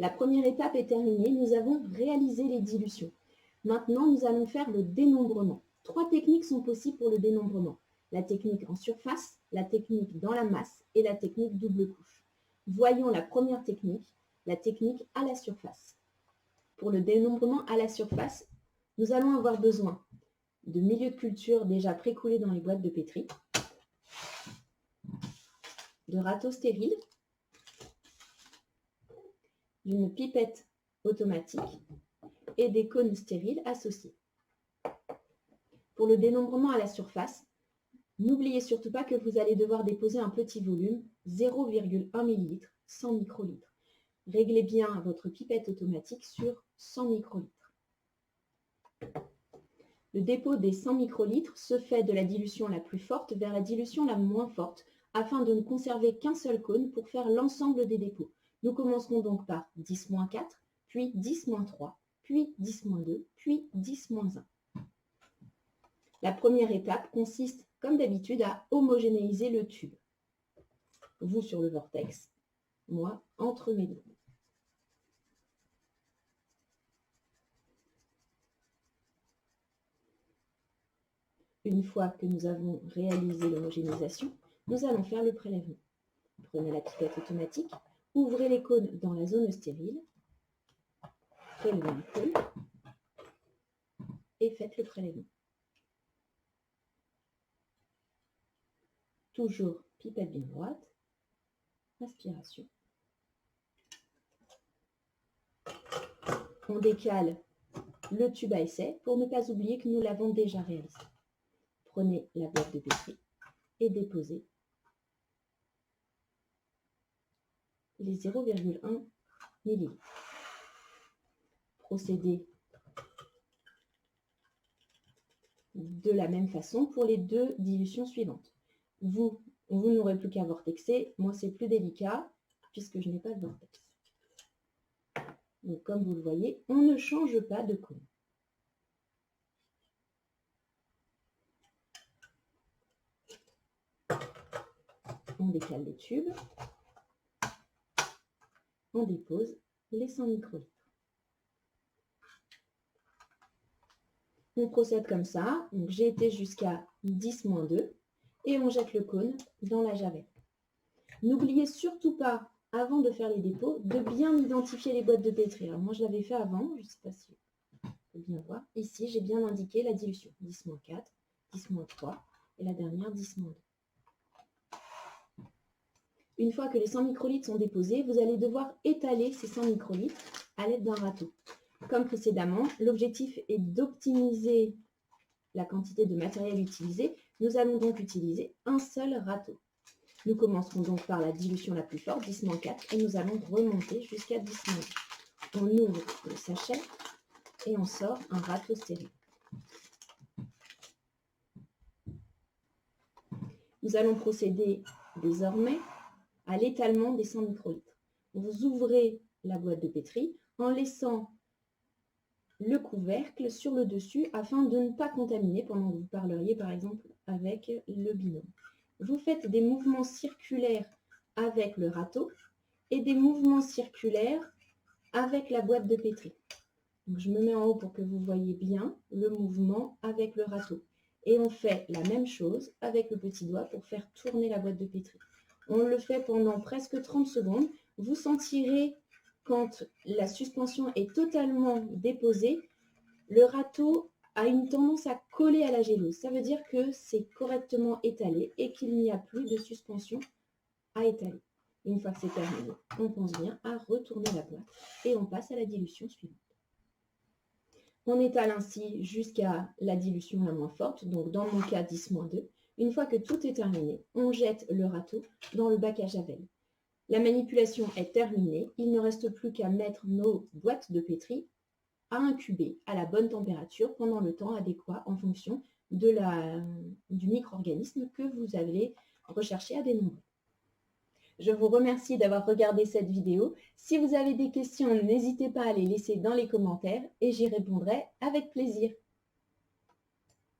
La première étape est terminée, nous avons réalisé les dilutions. Maintenant, nous allons faire le dénombrement. 3 techniques sont possibles pour le dénombrement. La technique en surface, la technique dans la masse et la technique double couche. Voyons la première technique, la technique à la surface. Pour le dénombrement à la surface, nous allons avoir besoin de milieux de culture déjà précoulés dans les boîtes de pétri, de râteaux stériles, d'une pipette automatique et des cônes stériles associés. Pour le dénombrement à la surface, n'oubliez surtout pas que vous allez devoir déposer un petit volume, 0,1 ml, 100 microlitres. Réglez bien votre pipette automatique sur 100 microlitres. Le dépôt des 100 microlitres se fait de la dilution la plus forte vers la dilution la moins forte, afin de ne conserver qu'un seul cône pour faire l'ensemble des dépôts. Nous commencerons donc par 10-4, puis 10-3, puis 10-2, puis 10-1. La première étape consiste, comme d'habitude, à homogénéiser le tube. Vous sur le vortex, moi entre mes doigts. Une fois que nous avons réalisé l'homogénéisation, nous allons faire le prélèvement. Prenez la pipette automatique, ouvrez les cônes dans la zone stérile, prélevez un cône et faites le prélèvement. Toujours pipette bien droite, aspiration. On décale le tube à essai pour ne pas oublier que nous l'avons déjà réalisé. Prenez la boîte de pétri et déposez les 0,1 ml. Procédez de la même façon pour les 2 dilutions suivantes. Vous n'aurez plus qu'à vortexer. Moi, c'est plus délicat puisque je n'ai pas de vortex. Donc, comme vous le voyez, on ne change pas de cône. On décale le tube. On dépose les 100 microlitres. On procède comme ça. J'ai été jusqu'à 10-2 et on jette le cône dans la javel. N'oubliez surtout pas, avant de faire les dépôts, de bien identifier les boîtes de pétri. Alors moi, je l'avais fait avant, je ne sais pas si vous pouvez bien voir. Ici, j'ai bien indiqué la dilution. 10-4, 10-3 et la dernière 10-2. Une fois que les 100 microlitres sont déposés, vous allez devoir étaler ces 100 microlitres à l'aide d'un râteau. Comme précédemment, l'objectif est d'optimiser la quantité de matériel utilisé. Nous allons donc utiliser un seul râteau. Nous commencerons donc par la dilution la plus forte, 10-4, et nous allons remonter jusqu'à 10-2. On ouvre le sachet et on sort un râteau stérile. Nous allons procéder désormais à l'étalement des 100 microlitres. Vous ouvrez la boîte de pétri en laissant le couvercle sur le dessus afin de ne pas contaminer pendant que vous parleriez par exemple avec le binôme. Vous faites des mouvements circulaires avec le râteau et des mouvements circulaires avec la boîte de pétri. Donc, je me mets en haut pour que vous voyez bien le mouvement avec le râteau. Et on fait la même chose avec le petit doigt pour faire tourner la boîte de pétri. On le fait pendant presque 30 secondes. Vous sentirez quand la suspension est totalement déposée, le râteau a une tendance à coller à la gélose. Ça veut dire que c'est correctement étalé et qu'il n'y a plus de suspension à étaler. Une fois que c'est terminé, on pense bien à retourner la boîte et on passe à la dilution suivante. On étale ainsi jusqu'à la dilution la moins forte, donc dans mon cas 10-2. Une fois que tout est terminé, on jette le râteau dans le bac à javel. La manipulation est terminée, il ne reste plus qu'à mettre nos boîtes de pétri à incuber à la bonne température pendant le temps adéquat en fonction du micro-organisme que vous allez rechercher à dénombrer. Je vous remercie d'avoir regardé cette vidéo. Si vous avez des questions, n'hésitez pas à les laisser dans les commentaires et j'y répondrai avec plaisir.